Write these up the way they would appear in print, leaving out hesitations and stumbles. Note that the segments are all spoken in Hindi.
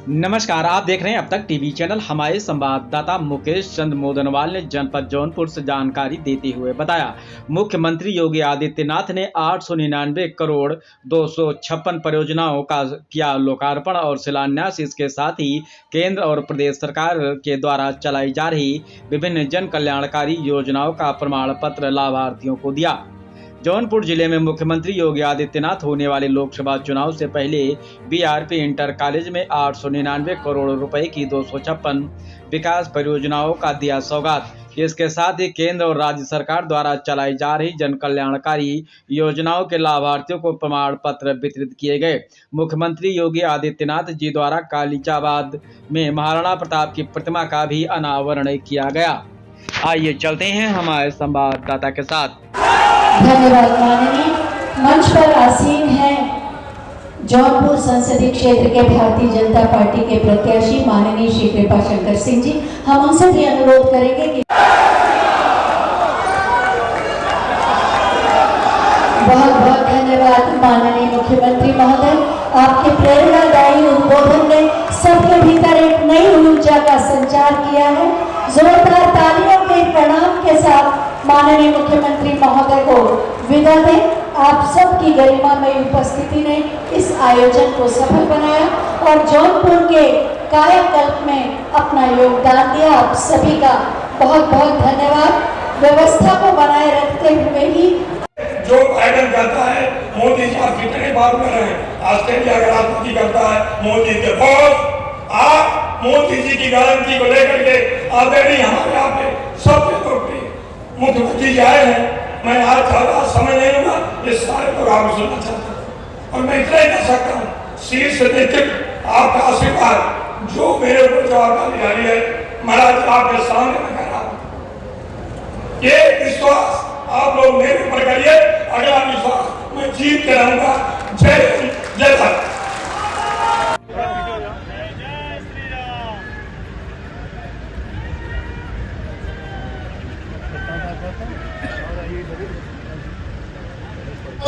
नमस्कार, आप देख रहे हैं अब तक टीवी चैनल। हमारे संवाददाता मुकेश चंद मोदनवाल ने जनपद जौनपुर से जानकारी देते हुए बताया, मुख्यमंत्री योगी आदित्यनाथ ने 899 करोड़ 256 परियोजनाओं का किया लोकार्पण और शिलान्यास। इसके साथ ही केंद्र और प्रदेश सरकार के द्वारा चलाई जा रही विभिन्न जन कल्याणकारी योजनाओं का प्रमाण पत्र लाभार्थियों को दिया। जौनपुर जिले में मुख्यमंत्री योगी आदित्यनाथ होने वाले लोकसभा चुनाव से पहले बीआरपी इंटर कॉलेज में 899 करोड़ रुपए की 256 विकास परियोजनाओं का दिया सौगात। इसके साथ ही केंद्र और राज्य सरकार द्वारा चलाई जा रही जन कल्याणकारी योजनाओं के लाभार्थियों को प्रमाण पत्र वितरित किए गए। मुख्यमंत्री योगी आदित्यनाथ जी द्वारा कालीचाबाद में महाराणा प्रताप की प्रतिमा का भी अनावरण किया गया। आइए चलते हैं हमारे संवाददाता के साथ। धन्यवाद। माननीय मंच पर आसीन हैं जौनपुर संसदीय क्षेत्र के भारतीय जनता पार्टी के प्रत्याशी माननीय श्री कृपाशंकर सिंह जी। हम उनसे भी अनुरोध करेंगे कि बहुत बहुत धन्यवाद माननीय मुख्यमंत्री महोदय, आपके प्रेरणादायी उद्बोधन ने सबके भीतर एक नई ऊर्जा का संचार किया है। जोरदार तालियों के प्रणाम के साथ माननीय मुख्यमंत्री महोदय को विदा दें। आप सबकी गरिमामयी उपस्थिति ने इस आयोजन को सफल बनाया और जौनपुर के कायाकल्प में अपना योगदान दिया। आप सभी का बहुत बहुत धन्यवाद। व्यवस्था को बनाए रखते हुए ही जो बाइडेन करता है, मोदी जी आप कितने बार कर रहे हैं, ऑस्ट्रेलिया का राष्ट्रपति करता है, मोदी के बॉस आप मोदी जी की गारंटी को लेकर के आदरणीय हमारे यहाँ पे सबसे लोकप्रिय मुख्यमंत्री जी आए हैं। मैं आज ज्यादा समय नहीं लूंगा, इस सारे प्रोग्राम सुनना चाहता हूँ और मैं इतना ही कर सकता हूँ, शीर्ष नेतृत्व आपका आशीर्वाद जो मेरे ऊपर जवाबदारी डाली है, महाराज आपके सामने मैं कर रहा हूँ। ये विश्वास आप लोग मेरे ऊपर करिए, अगला विश्वास मैं जीत के रहूंगा। जय जय भारत।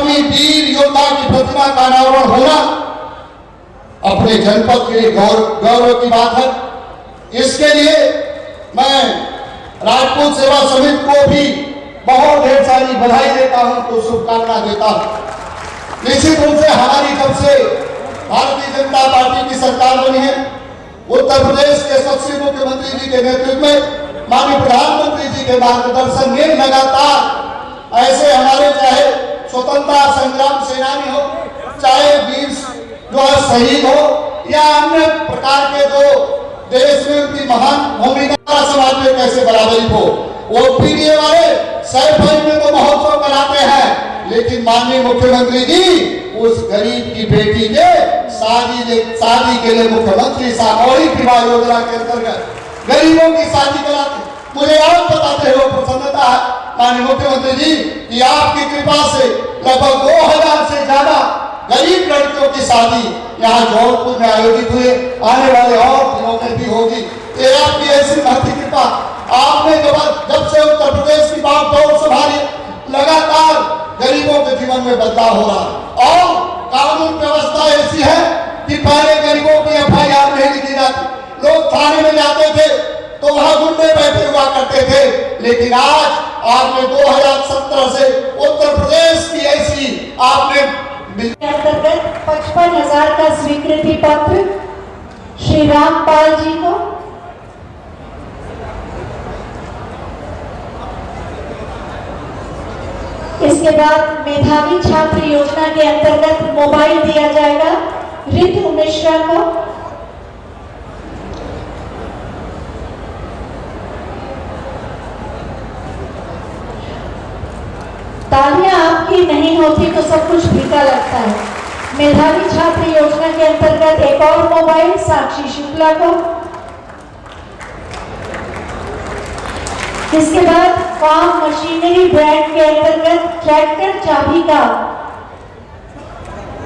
वीर योद्धा की प्रतिमा का अनावरण होना अपने जनपद के लिए गौरव की बात है। इसके लिए मैं राजपूत सेवा समिति को भी बहुत ढेर सारी बधाई देता हूं, तो शुभकामना देता हूं। निश्चित रूप से हमारी जब से भारतीय जनता पार्टी की सरकार बनी है, उत्तर प्रदेश के यशस्वी मुख्यमंत्री जी के नेतृत्व में माननीय प्रधानमंत्री जी के मार्गदर्शन में लगातार ऐसे हमारे चाहे स्वतंत्रता संग्राम सेनानी हो, चाहे वीर जो है शहीद हो, या अन्य प्रकार के जो देश में उनकी महान भूमिका समाज में कैसे बराबरी हो, वो पीडीए वाले सैफई में तो महोत्सव कराते हैं, लेकिन माननीय मुख्यमंत्री जी उस गरीब की बेटी के शादी के लिए मुख्यमंत्री सामूहिक विवाह योजना के अंतर्गत गरीबों की शादी कराते। मुझे आज बताते हुए प्रसन्नता है माननीय मुख्यमंत्री जी कि आपकी कृपा से लगभग 2000 से ज्यादा गरीब लड़कियों की शादी यहाँ जौनपुर में आयोजित हुए, आने वाले और दिनों में भी होगी। ये आपकी ऐसी महती कृपा। आपने जब से उत्तर प्रदेश की बात दौर संभाली, लगातार गरीबों के जीवन में बदलाव हो रहा और कानून व्यवस्था ऐसी है कि पहले गरीबों की FIR नहीं लिखी जाती, लोग थाने में जाते थे तो वहां गुंडे बैठे हुआ करते थे, लेकिन आज आपने 2017 से उत्तर प्रदेश की ऐसी आपने अंतर्गत 55,000 का स्वीकृति पत्र श्री रामपाल जी को, इसके बाद मेधावी छात्र योजना के अंतर्गत मोबाइल दिया जाएगा ऋतु मिश्रा को। तालियां आपकी नहीं होती तो सब कुछ फीका लगता है। मेधावी छात्र योजना के अंतर्गत एक और मोबाइल साक्षी शुक्ला को। इसके बाद फार्म मशीनरी ब्रांड के अंतर्गत ट्रैक्टर चाबी का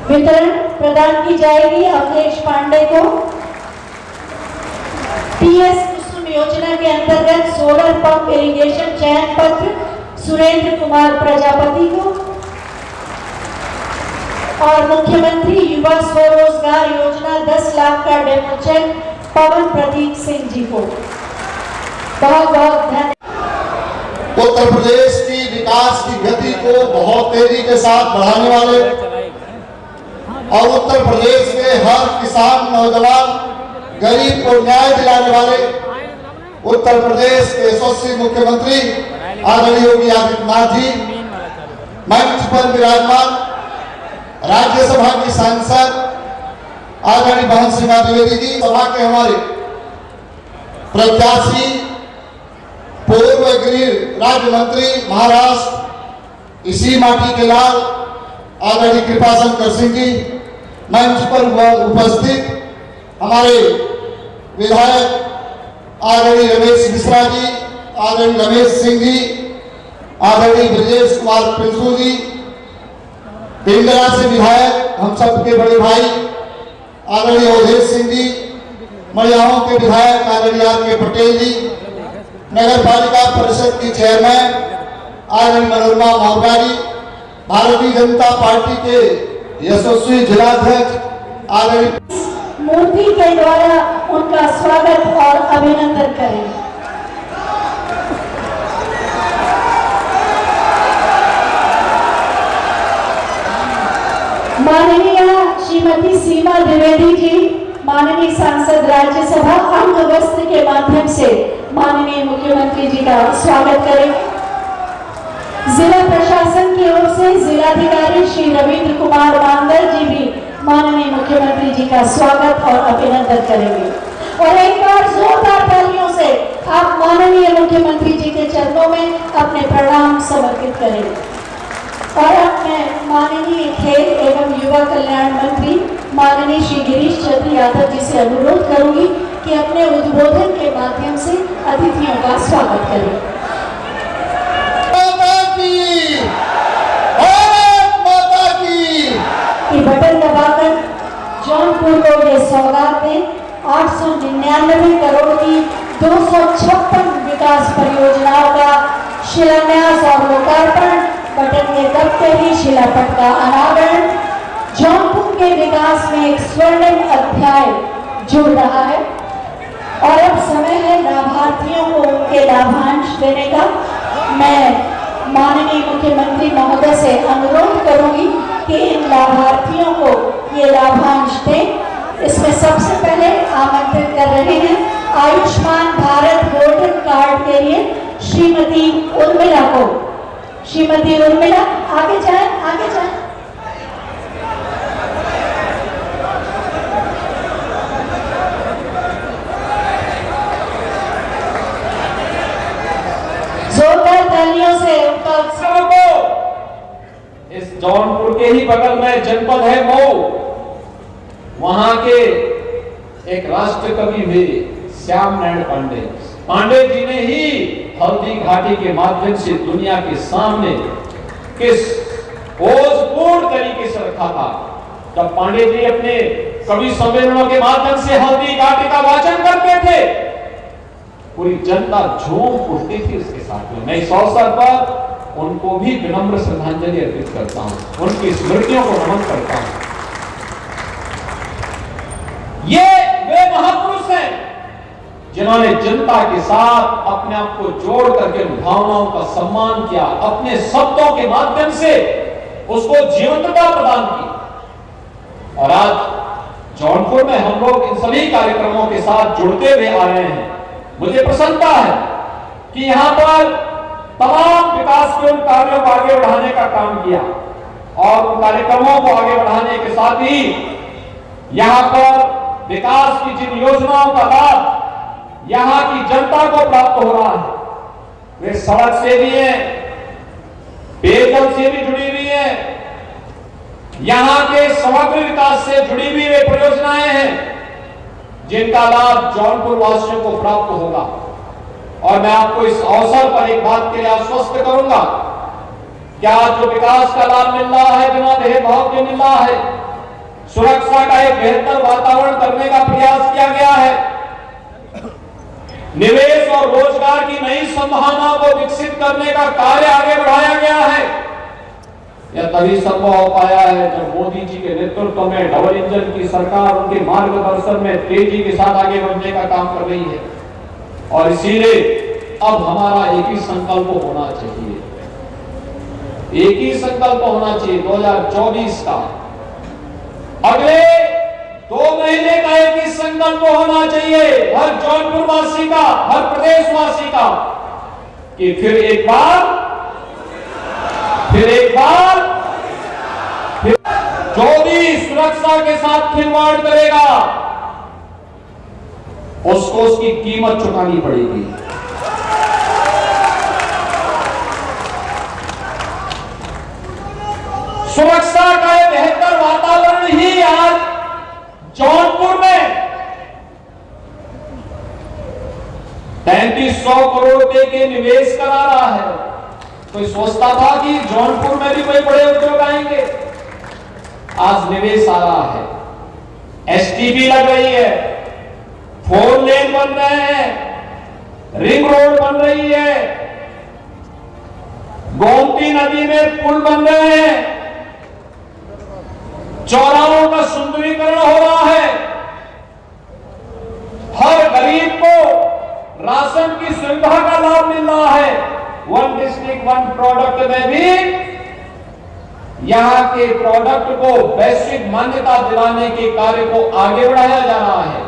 वितरण प्रदान की जाएगी अखिलेश पांडे को। PS कुसुम योजना के अंतर्गत सोलर पंप इरिगेशन चयन पत्र सुरेंद्र कुमार प्रजापति को। और मुख्यमंत्री युवा स्वरोजगार योजना 10 लाख का डेमो चेक पवन प्रदीप सिंह जी को। बहुत बहुत धन्यवाद। उत्तर प्रदेश की विकास की गति को बहुत तेजी के साथ बढ़ाने वाले और उत्तर प्रदेश के हर किसान, नौजवान, गरीब को न्याय दिलाने वाले उत्तर प्रदेश के यशस्वी मुख्यमंत्री आदरणीय योगी आदित्यनाथ जी मंच पर विराजमान, राज्यसभा की सांसद आदरणीय बहन सीमा द्विवेदी जी, सभा के हमारे प्रत्याशी पूर्व गृह राज्य मंत्री महाराष्ट्र इसी माटी के लाल आदरणीय कृपाशंकर सिंह जी, मंच पर उपस्थित हमारे विधायक आदरणीय रमेश मिश्रा जी, आदरणीय रमेश सिंह जी, आदरणीय ब्रजेश कुमार पिंसू जी, पिंडरा से विधायक हम सबके बड़े भाई आदरणीय अवधेश सिंह जी, मड़ियाओं के विधायक आदरणीय आर.के. पटेल जी, नगर पालिका परिषद की चेयरमैन आदरणीय मनोरमा मौर्या जी, भारतीय जनता पार्टी के यशस्वी जिलाध्यक्ष आदरणीय मूर्ति के द्वारा उनका स्वागत और अभिनंदन करें। माननीय श्रीमती सीमा द्विवेदी जी, माननीय सांसद राज्यसभा, अंग वस्त्र के माध्यम से माननीय मुख्यमंत्री जी का स्वागत करेंगे। जिला प्रशासन की ओर से जिलाधिकारी श्री रविंद्र कुमार मांदल जी भी माननीय मुख्यमंत्री जी का स्वागत और अभिनंदन करेंगे। और एक बार जोरदार तालियों से आप माननीय मुख्यमंत्री जी के चरणों में अपने प्रणाम समर्पित करेंगे। और अब मैं माननीय खेल एवं युवा कल्याण मंत्री माननीय श्री गिरीश चंद्र यादव जी से अनुरोध करूंगी कि अपने उद्बोधन के माध्यम से अतिथियों का स्वागत करें। बटन दबाकर जौनपुर को ये सौगात दें। 899 करोड़ की 256 विकास परियोजनाओं का शिलान्यास और लोकार्पण, बटन के दबते ही शिलापट का अनावरण। जौनपुर के विकास में एक स्वर्णिम अध्याय जुड़ रहा है और अब समय है लाभार्थियों को उनके लाभांश देने का। मैं माननीय मुख्यमंत्री महोदय से अनुरोध करूंगी कि इन लाभार्थियों को ये लाभांश दें। इसमें सबसे पहले आमंत्रित कर रहे हैं आयुष्मान भारत गोल्डन कार्ड के लिए श्रीमती उर्मिला को। श्रीमती उर्मिला आगे जाएं, आगे जाएं। जोरदार तालियों से उनका उत्सव को इस जौनपुर के ही बगल में जनपद है मऊ, वहां के एक राष्ट्र कवि भी श्याम नारायण पांडे जी ने ही हल्दी घाटी के माध्यम से दुनिया के सामने किस ओजपूर्ण तरीके से रखा था। जब पांडे जी अपने कवि सम्मेलनों के माध्यम से हल्दी घाटी का वाचन करते थे, पूरी जनता झूम उठती थी उसके साथ में। मैं इस अवसर पर उनको भी विनम्र श्रद्धांजलि अर्पित करता हूं, उनकी स्मृतियों को नमन करता हूं। ये वे महापुरुष हैं जिन्होंने जनता के साथ अपने आप को जोड़ करके भावनाओं का सम्मान किया, अपने शब्दों के माध्यम से उसको जीवंतता प्रदान की। और आज जौनपुर में हम लोग इन सभी कार्यक्रमों के साथ जुड़ते हुए आ रहे हैं। मुझे प्रसन्नता है कि यहाँ पर तमाम विकास के उन कार्यों को आगे बढ़ाने का काम किया और उन कार्यक्रमों को आगे बढ़ाने के साथ ही यहाँ पर विकास की जिन योजनाओं का लाभ यहाँ की जनता को प्राप्त हो रहा है, वे सड़क से भी है, पेयजल से भी जुड़ी हुई है, यहाँ के समग्र विकास से जुड़ी हुई वे परियोजनाएं हैं जिनका लाभ जौनपुर वासियों को प्राप्त होगा। और मैं आपको इस अवसर पर एक बात के लिए आश्वस्त करूंगा कि आज जो विकास का लाभ मिल रहा है, बिना भेदभाव के मिल रहा है, सुरक्षा का एक बेहतर वातावरण करने का प्रयास किया गया है, निवेश और रोजगार की नई संभावनाओं को विकसित करने का कार्य आगे बढ़ाया गया है। यह तभी संभव हो पाया है जब मोदी जी के नेतृत्व में डबल इंजन की सरकार उनके मार्गदर्शन में तेजी के साथ आगे बढ़ने का काम कर रही है। और इसीलिए अब हमारा एक ही संकल्प होना चाहिए, एक ही संकल्प होना चाहिए 2024 का, अगले 2 महीने का एक ही संकल्प होना चाहिए हर जौनपुर वासी का, हर प्रदेशवासी का, कि फिर एक बार जो भी सुरक्षा के साथ खिलवाड़ करेगा उसको उसकी कीमत चुकानी पड़ेगी। सुरक्षा का एक बेहतर वातावरण ही आज जौनपुर में 3300 करोड़ रुपए के निवेश करा रहा है। कोई सोचता था कि जौनपुर में भी कोई बड़े उद्योग आएंगे, आज निवेश आ रहा है, एसटीपी लग रही है, 4 लेन बन रहे हैं, रिंग रोड बन रही है, गोमती नदी में पुल बन रहे हैं, चौराहों का सुंदरीकरण हो रहा है, हर गरीब को राशन की सुविधा का लाभ मिल रहा है। 1 डिस्ट्रिक्ट 1 प्रोडक्ट में भी यहां के प्रोडक्ट को वैश्विक मान्यता दिलाने के कार्य को आगे बढ़ाया जा रहा है।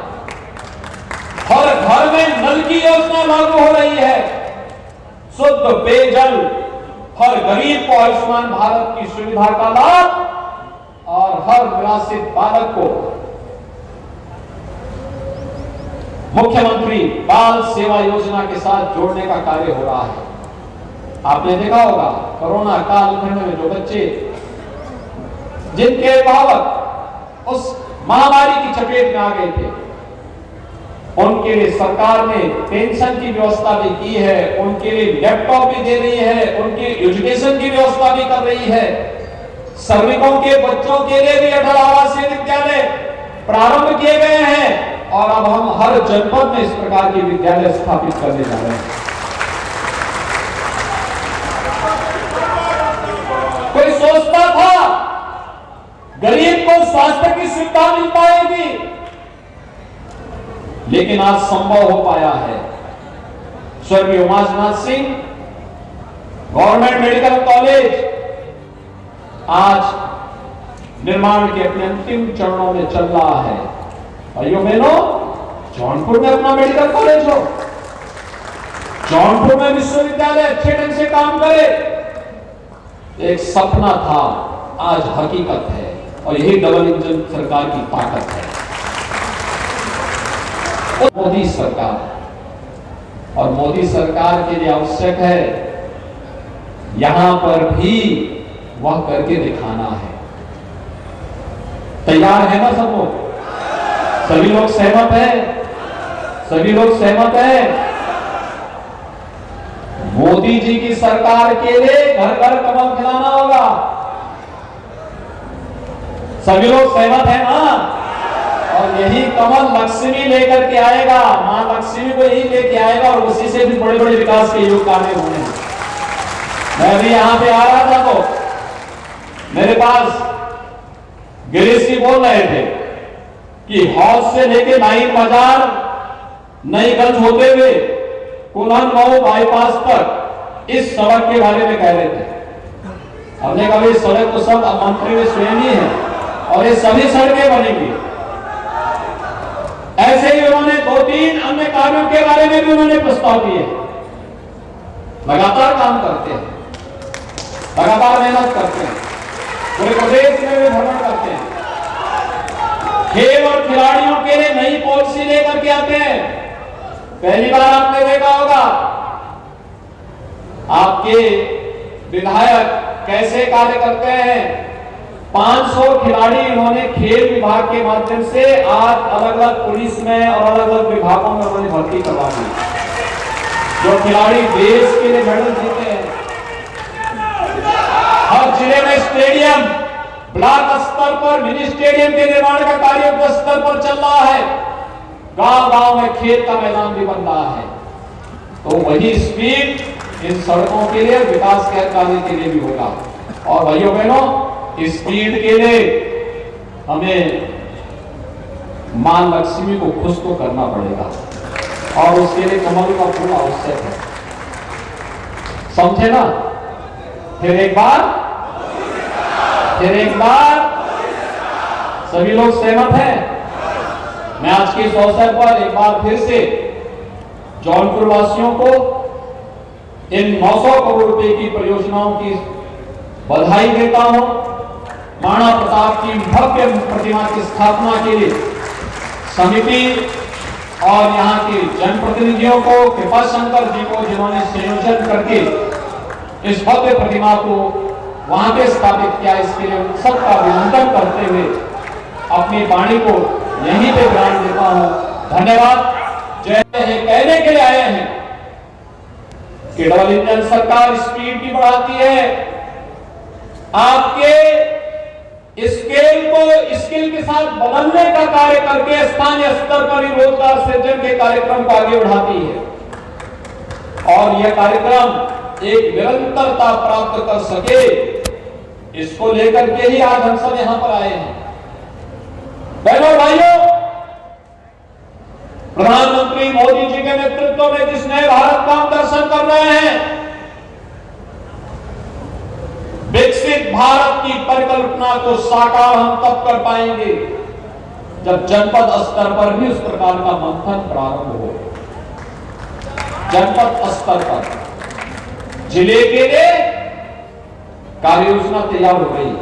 हर घर में नल की योजना लागू हो रही है, शुद्ध पेयजल, हर गरीब को आयुष्मान भारत की सुविधा का लाभ और हर निराश्रित बालक को मुख्यमंत्री बाल सेवा योजना के साथ जोड़ने का कार्य हो रहा है। आपने देखा होगा कोरोना कालखंड में जो बच्चे जिनके अभिभावक उस महामारी की चपेट में आ गए थे, उनके लिए सरकार ने पेंशन की व्यवस्था भी की है, उनके लिए लैपटॉप भी दे रही है, उनकी एजुकेशन की व्यवस्था भी कर रही है। श्रमिकों के बच्चों के लिए भी अटल आवासीय विद्यालय प्रारंभ किए गए हैं और अब हम हर जनपद में इस प्रकार के विद्यालय स्थापित करने जा रहे हैं। कोई सोचता था गरीब को स्वास्थ्य की सुविधा मिल पाएगी, लेकिन आज संभव हो पाया है। स्वर्गीय Umanath Singh government medical college आज निर्माण के अपने अंतिम चरणों में चल रहा है। भाइयों बहनों, जौनपुर में अपना मेडिकल कॉलेज हो, जौनपुर में विश्वविद्यालय अच्छे ढंग से काम करे, एक सपना था, आज हकीकत है। और यही डबल इंजन सरकार की ताकत है। मोदी सरकार, और मोदी सरकार के लिए आवश्यक है यहां पर भी वह करके दिखाना है। तैयार है ना सब लोग? सभी लोग सहमत हैं? सभी लोग सहमत हैं? मोदी जी की सरकार के लिए घर घर कमल खिलाना होगा। सभी लोग सहमत हैं ना? और यही कमल लक्ष्मी लेकर के आएगा, मां लक्ष्मी को यही लेके आएगा और उसी से भी बड़े बड़े विकास के योग कार्य होने हैं। मैं भी यहां पे आ रहा था तो मेरे पास गिरीश जी बोल रहे थे कि हौज से लेके लाइन बाजार नईगंज होते हुए कुल्हन मऊ बाईपास तक इस सड़क के बारे में कह रहे थे। हमने कहा इस सड़क तो सब मंत्री में स्वयं ही है और ये सभी सड़कें बनेंगी। ऐसे ही उन्होंने 2-3 अन्य कार्यों के बारे में भी उन्होंने प्रस्ताव दिए। लगातार काम करते हैं, लगातार मेहनत करते हैं, पूरे प्रदेश में भी भ्रमण करते हैं, खेल और खिलाड़ियों के लिए नई पॉलिसी लेकर के आते हैं। पहली बार आपने देखा होगा आपके विधायक कैसे कार्य करते हैं। 500 खिलाड़ी इन्होंने खेल विभाग के माध्यम से आज अलग अलग पुलिस में और अलग अलग विभागों में उन्होंने भर्ती करवा दी। जो खिलाड़ी देश के लिए मेडल जीते हैं, हर जिले में स्टेडियम, ब्लॉक स्तर पर मिनी स्टेडियम के निर्माण का कार्य युद्ध स्तर पर चल रहा है। गांव गांव में खेल का मैदान भी बन रहा है। तो वही स्पीड इन सड़कों के लिए, विकास के कार्य के लिए भी होगा। और भाइयों बहनों, स्पीड के लिए हमें मां लक्ष्मी को खुश तो करना पड़ेगा और उसके लिए कमल का फूल आवश्यक है, समझे ना? फिर एक बार सभी लोग सहमत हैं? मैं आज के इस अवसर पर एक बार फिर से जौनपुर वासियों को इन 900 करोड़ रुपए की परियोजनाओं की बधाई देता हूं। महाराणा प्रताप की भव्य प्रतिमा की स्थापना के लिए समिति और यहाँ के जनप्रतिनिधियों को, कृपाशंकर जी को, जिन्होंने संयोजन करके इस भव्य प्रतिमा को वहां पे स्थापित किया, इसके लिए उन सबका अभिनंदन करते हुए अपनी वाणी को यहीं पे विराम देता हूं। धन्यवाद। जय हिंद कहने के लिए आए हैं कि डबल इंजन सरकार स्पीड भी बढ़ाती है, आपके स्केल को स्किल के साथ बदलने का कार्य करके स्थानीय स्तर पर ही रोजगार सृजन के कार्यक्रम को आगे बढ़ाती है और यह कार्यक्रम एक निरंतरता प्राप्त कर सके, इसको लेकर के ही आज हम सब यहां पर आए हैं। बहनों भाइयों, प्रधानमंत्री मोदी जी के नेतृत्व में जिस नए भारत का हम दर्शन कर रहे हैं, विकसित भारत की परिकल्पना को साकार हम तब कर पाएंगे जब जनपद स्तर पर भी उस प्रकार का मंथन प्रारंभ हो। जनपद स्तर पर जिले के लिए कार्य योजना तैयार हो गई,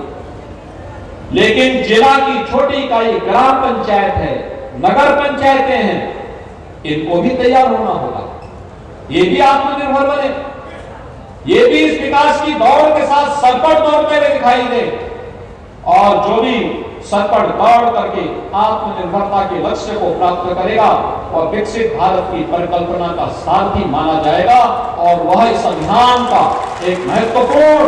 लेकिन जिला की छोटी इकाई ग्राम पंचायत है, नगर पंचायतें हैं, इनको भी तैयार होना होगा। ये भी आत्मनिर्भर बने, ये भी इस विकास की दौड़ के साथ सरपट दौड़ते हुए दिखाई दे और जो भी सरपट दौड़ करके आत्मनिर्भरता के लक्ष्य को प्राप्त करेगा और विकसित भारत की परिकल्पना का सारथी माना जाएगा और वह इस अभियान का एक महत्वपूर्ण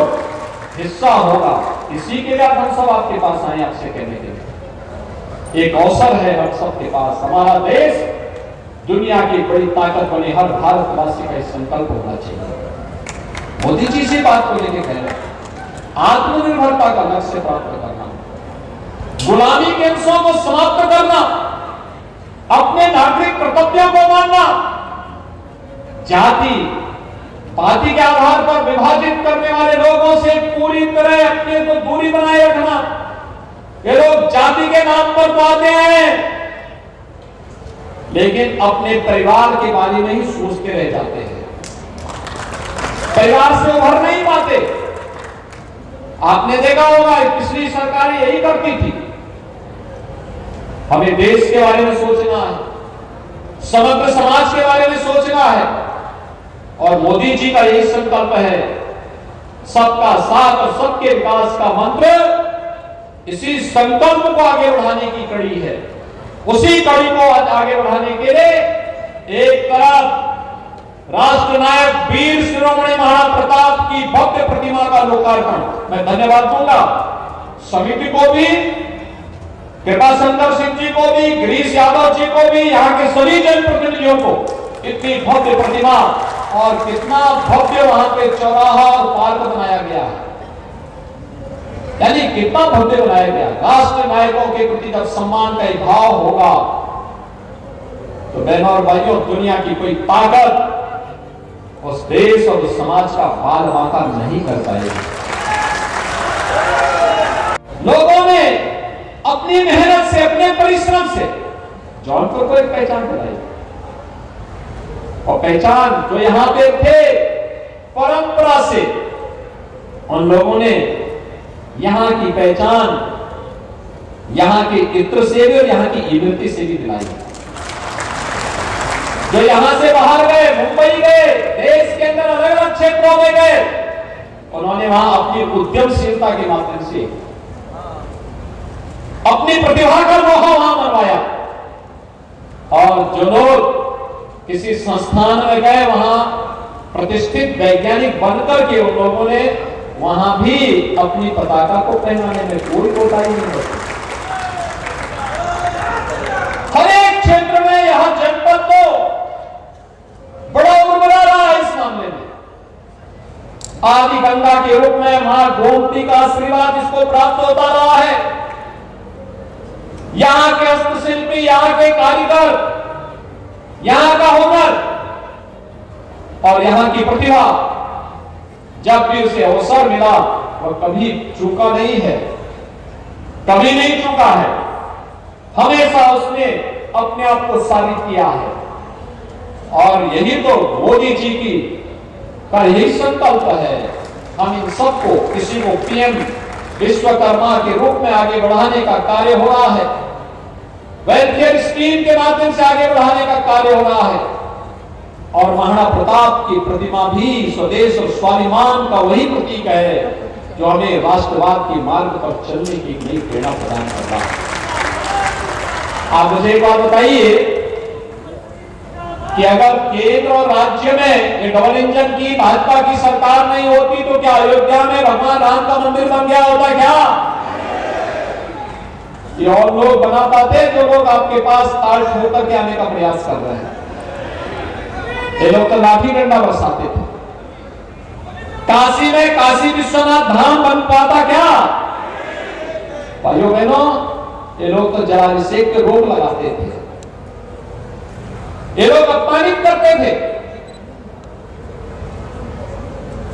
हिस्सा होगा। इसी के लिए हम सब आपके पास आए, आपसे कहने के लिए एक अवसर है हम सबके पास। हमारा देश दुनिया की बड़ी ताकत बने, हर भारतवासी का संकल्प होना चाहिए। मोदी जी से बात को लेकर कह रहे हैं, आत्मनिर्भरता का लक्ष्य प्राप्त करना, गुलामी के अंशों को समाप्त करना, अपने नागरिक कर्तव्यों को मानना, जाति पाति के आधार पर विभाजित करने वाले लोगों से पूरी तरह अपने को दूरी बनाए रखना। ये लोग जाति के नाम पर तो आते हैं लेकिन अपने परिवार के बारे में ही सोचते रह जाते हैं, परिवार से उभर नहीं पाते। आपने देखा होगा पिछली सरकारें यही करती थी। हमें देश के बारे में सोचना है, समग्र समाज के बारे में सोचना है और मोदी जी का यही संकल्प है, सबका साथ और सबके विकास का मंत्र इसी संकल्प को आगे बढ़ाने की कड़ी है। उसी कड़ी को आगे बढ़ाने के लिए एक तरफ राष्ट्र नायक वीर शिरोमणि महाराणा प्रताप की भव्य प्रतिमा का लोकार्पण, मैं धन्यवाद दूंगा समिति को भी, कृपाशंकर सिंह जी को भी, गिरीश यादव जी को भी, यहाँ के सभी जनप्रतिनिधियों को। इतनी भव्य प्रतिमा और कितना भव्य वहां पे चौराहा और पार्क बनाया गया है, यानी कितना भव्य बनाया गया। राष्ट्र नायकों के प्रति जब सम्मान का भाव होगा तो बहनों और भाइयों, दुनिया की कोई ताकत उस देश और उस समाज का बाल बांका नहीं कर पाएगी। लोगों ने अपनी मेहनत से, अपने परिश्रम से जौनपुर को एक पहचान बनाई और पहचान जो यहां पे थे परंपरा से, उन लोगों ने यहां की पहचान यहां के इत्र से भी और यहां की इमरती से भी दिलाई। जो यहां से बाहर गए, मुंबई गए, देश के अंदर अलग अलग क्षेत्रों में गए, उन्होंने वहां अपनी उद्यमशीलता के माध्यम से अपनी प्रतिभा का लोहा वहां मनवाया और जो लोग किसी संस्थान में गए, वहां प्रतिष्ठित वैज्ञानिक बनकर के उन लोगों ने वहां भी अपनी पताका को पहनाने में कोई कोताही नहीं होती। हर एक क्षेत्र में यह जनपद तो बड़ा उर्वरा रहा है इस मामले में। आदि गंगा के रूप में मां गोमती का आशीर्वाद इसको प्राप्त होता रहा है। यहां के हस्तशिल्पी, यहां के कारीगर, यहां का हुनर और यहां की प्रतिभा जब भी उसे अवसर मिला वो कभी चूका नहीं है, कभी नहीं चूका है। हमेशा उसने अपने आप को साबित किया है। और यही तो मोदी जी की का यही संकल्प है। हम इन सबको, किसी को पीएम विश्वकर्मा के रूप में आगे बढ़ाने का कार्य हो रहा है, वेलफेयर स्कीम के माध्यम से आगे बढ़ाने का कार्य हो रहा है। और महाराणा प्रताप की प्रतिमा भी स्वदेश और स्वाभिमान का वही प्रतीक है जो हमें राष्ट्रवाद के मार्ग पर चलने की नई प्रेरणा प्रदान कर रहा है। आप मुझे एक बात बताइए कि अगर केंद्र और राज्य में ये डबल इंजन की भाजपा की सरकार नहीं होती तो क्या अयोध्या में भगवान राम का मंदिर बन गया होता क्या? ये और लोग बना पाते जो लोग आपके पास ताल ठोक करके आने का प्रयास कर रहे हैं। ये लोग तो लाठी डंडा बरसाते थे। काशी में काशी विश्वनाथ धाम बन पाता क्या? भाइयों बहनों, ये लोग तो जलाभिषेक पे रोक लगाते थे, ये लोग अपमानित करते थे,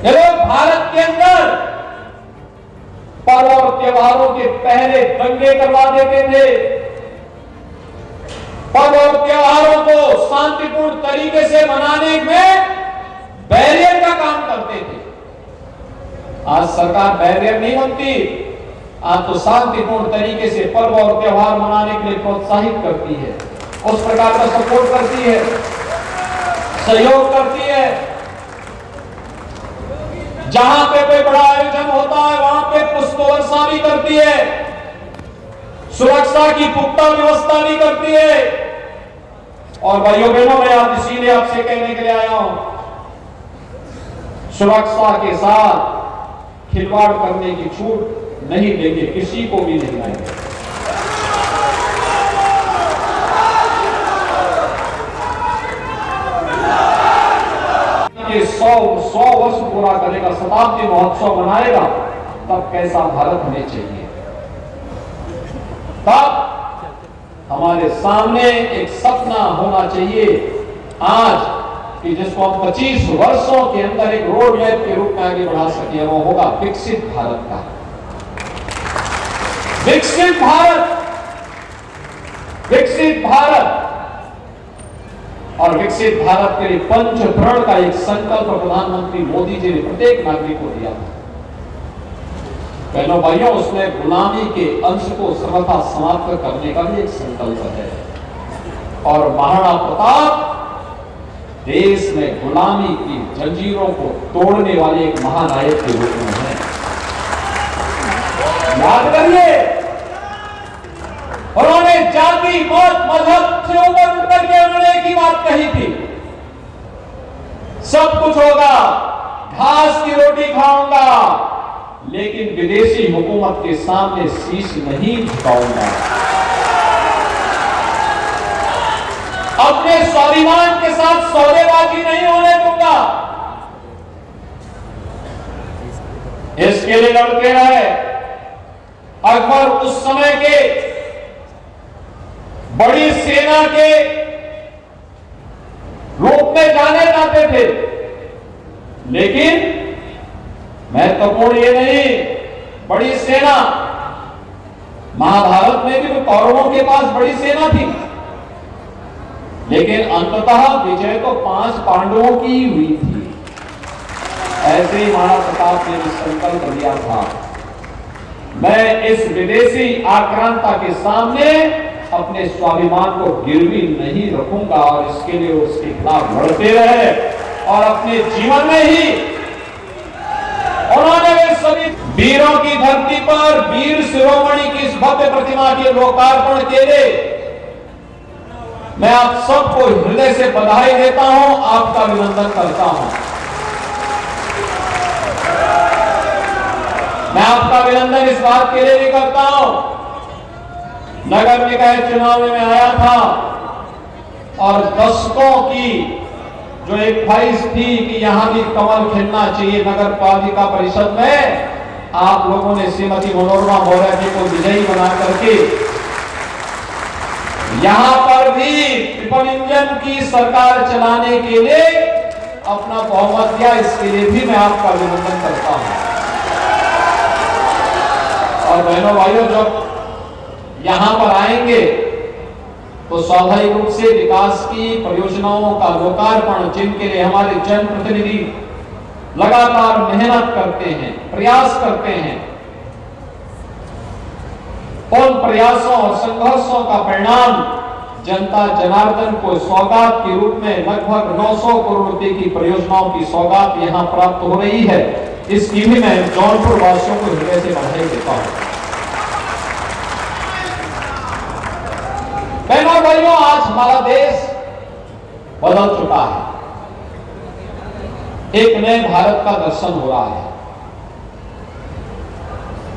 ये लोग भारत के अंदर पर्व और त्योहारों के पहले दंगे करवा देते थे, पर्व और त्योहारों को शांतिपूर्ण तरीके से मनाने में बैरियर का काम करते थे। आज सरकार बैरियर नहीं बनती, आज तो शांतिपूर्ण तरीके से पर्व और त्योहार मनाने के लिए प्रोत्साहित करती है, उस प्रकार का सपोर्ट करती है, सहयोग करती है। जहां पे कोई बड़ा आयोजन होता है वहां पे पुष्प वर्षा भी करती है, सुरक्षा की पुख्ता व्यवस्था भी करती है। और भाइयों बहनों, मैं आज इसीलिए आपसे कहने के लिए आया हूं, सुरक्षा के साथ खिलवाड़ करने की छूट नहीं देंगे, किसी को भी नहीं आएंगे। ये 100 वर्ष पूरा करेगा, शताब्दी महोत्सव मनाएगा, तब कैसा भारत होने चाहिए? तब हमारे सामने एक सपना होना चाहिए आज कि जिसको हम 25 वर्षों के अंदर एक रोड मैप के रूप में आगे बढ़ा सके, वो होगा विकसित भारत का। विकसित भारत, विकसित भारत। और विकसित भारत के लिए पंचप्रण का एक संकल्प प्रधानमंत्री मोदी जी ने प्रत्येक नागरिक को दिया। बहनों भाइयों, उसमें गुलामी के अंश को सर्वथा समाप्त करने का भी एक संकल्प है। और महाराणा प्रताप देश में गुलामी की जंजीरों को तोड़ने वाले एक महानायक के रूप में है। याद करिए, उन्होंने जाति, मत, मजहब से ऊपर उठ करके उन्होंने एक ही बात कही थी, सब कुछ होगा, घास की रोटी खाऊंगा, लेकिन विदेशी हुकूमत के सामने शीश नहीं झुकाऊंगा, अपने स्वाभिमान के साथ सौदेबाजी नहीं होने दूंगा। इसके लिए लड़ते रहे। अकबर उस समय के बड़ी सेना के रूप में जाने जाते थे, लेकिन महत्वपूर्ण ये नहीं, बड़ी सेना, महाभारत में भी कौरवों के पास बड़ी सेना थी, लेकिन अंततः विजय तो 5 पांडवों की ही हुई थी। ऐसे ही महाराणा प्रताप ने भी संकल्प लिया था, मैं इस विदेशी आक्रांता के सामने अपने स्वाभिमान को गिरवी नहीं रखूंगा। और इसके लिए उसके खिलाफ लड़ते रहे और अपने जीवन में ही उन्होंने वे सभी वीरों की धरती पर वीर शिरोमणि की इस भव्य प्रतिमा के लोकार्पण के लिए मैं आप सबको हृदय से बधाई देता हूं, आपका अभिनंदन करता हूं। मैं आपका अभिनंदन इस बात के लिए भी करता हूं, नगर निकाय चुनाव में आया था और दशकों की जो एक ख्वाहिश थी कि यहां भी कमल खिलना चाहिए नगर पालिका परिषद में, आप लोगों ने श्रीमती मनोरमा मौर्य जी को विजयी बना करके यहां पर भी ट्रिपल इंजन की सरकार चलाने के लिए अपना बहुमत दिया। इसके लिए भी मैं आपका अभिनंदन करता हूं। और बहनों भाइयों, जब यहां पर आएंगे तो स्वाभाविक रूप से विकास की परियोजनाओं का लोकार्पण, जिनके लिए हमारे जनप्रतिनिधि लगातार मेहनत करते हैं, प्रयास करते हैं, उन प्रयासों और संघर्षों का परिणाम जनता जनार्दन को सौगात के रूप में लगभग 900 करोड़ रुपए की परियोजनाओं की सौगात यहां प्राप्त हो रही है। इसकी भी मैं जौनपुर वासियों को हृदय से बधाई देता हूं। बहनों भाइयों, आज हमारा देश बदल चुका है। एक नए भारत का दर्शन हो रहा है।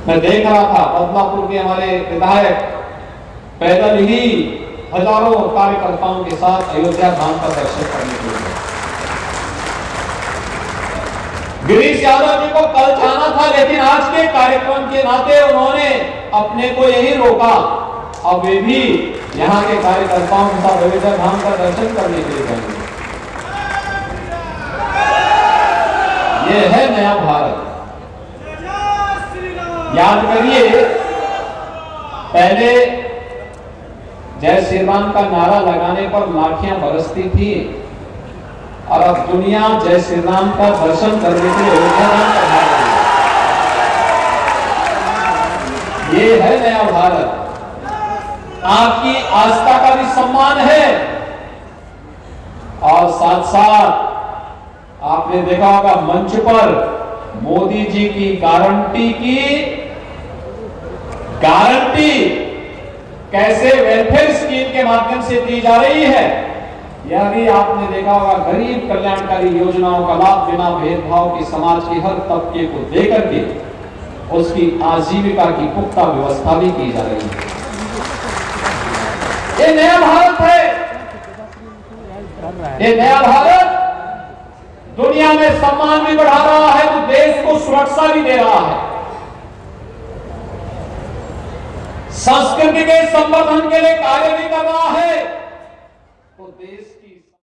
मैं देख रहा था बदलापुर के हमारे विधायक पैदल ही हजारों कार्यकर्ताओं के साथ अयोध्या धाम का दर्शन करने के लिए। गिरीश यादव जी को कल जाना था, लेकिन आज के कार्यक्रम के नाते उन्होंने अपने को यही रोका। अब वे भी यहाँ के कार्यकर्ताओं के साथ अयोध्या धाम का दर्शन करने के लिए जाएंगे। ये है नया भारत। याद करिए, पहले जय श्री राम का नारा लगाने पर लाठियां बरसती थी, और अब दुनिया जय श्री राम का दर्शन करने के लिए अयोध्या धाम का भाग रही है। ये है नया भारत। आपकी आस्था का भी सम्मान है, और साथ साथ आपने देखा होगा मंच पर मोदी जी की गारंटी कैसे वेलफेयर स्कीम के माध्यम से दी जा रही है। यह भी आपने देखा होगा, गरीब कल्याणकारी योजनाओं का लाभ बिना भेदभाव की समाज के हर तबके को देकर के उसकी आजीविका की पुख्ता व्यवस्था भी की जा रही है। ये नया भारत है। ये नया भारत दुनिया में सम्मान भी बढ़ा रहा है, तो देश को सुरक्षा भी दे रहा है। संस्कृति के संवर्धन के लिए कार्य भी कर रहा है।